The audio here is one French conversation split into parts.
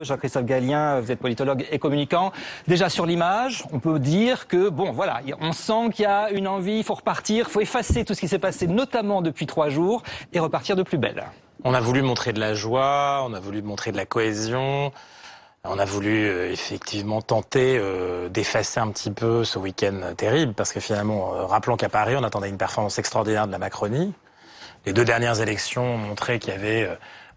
Jean-Christophe Gallien, vous êtes politologue et communicant. Déjà sur l'image, on peut dire que, bon, voilà, on sent qu'il y a une envie, il faut repartir, il faut effacer tout ce qui s'est passé, notamment depuis 3 jours, et repartir de plus belle. On a voulu montrer de la joie, on a voulu montrer de la cohésion, on a voulu effectivement tenter d'effacer un petit peu ce week-end terrible, parce que finalement, rappelons qu'à Paris, on attendait une performance extraordinaire de la Macronie. Les 2 dernières élections ont montré qu'il y avait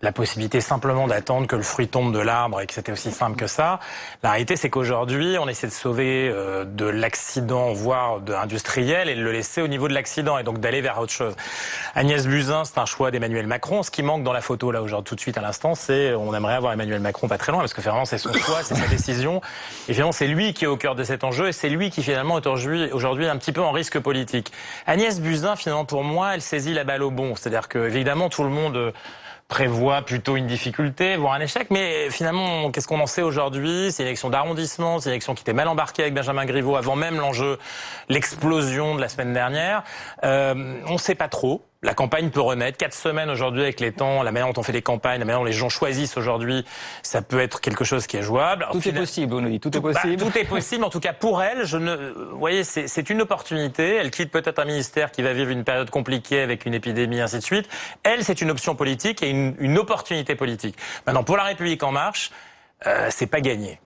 la possibilité simplement d'attendre que le fruit tombe de l'arbre et que c'était aussi simple que ça. La réalité, c'est qu'aujourd'hui, on essaie de sauver de l'accident, voire de industriel, et de le laisser au niveau de l'accident, et donc d'aller vers autre chose. Agnès Buzyn, c'est un choix d'Emmanuel Macron. Ce qui manque dans la photo, là, aujourd'hui, tout de suite, à l'instant, c'est on aimerait avoir Emmanuel Macron pas très loin, parce que finalement, c'est son choix, c'est sa décision. Et finalement, c'est lui qui est au cœur de cet enjeu, et c'est lui qui, finalement, est aujourd'hui un petit peu en risque politique. Agnès Buzyn, finalement, pour moi, elle saisit la balle au bon. C'est-à-dire que, évidemment, tout le monde prévoit plutôt une difficulté, voire un échec. Mais finalement, qu'est-ce qu'on en sait aujourd'hui? C'est une élection d'arrondissement, c'est une élection qui était mal embarquée avec Benjamin Griveaux avant même l'enjeu, l'explosion de la semaine dernière. On ne sait pas trop. La campagne peut renaître. 4 semaines aujourd'hui avec les temps, la manière dont on fait des campagnes, la manière dont les gens choisissent aujourd'hui, ça peut être quelque chose qui est jouable. Tout est possible, on nous dit. Tout est possible. Tout est possible. En tout cas, pour elle, vous voyez, c'est une opportunité. Elle quitte peut-être un ministère qui va vivre une période compliquée avec une épidémie, ainsi de suite. Elle, c'est une option politique et une opportunité politique. Maintenant, pour La République En Marche, c'est pas gagné.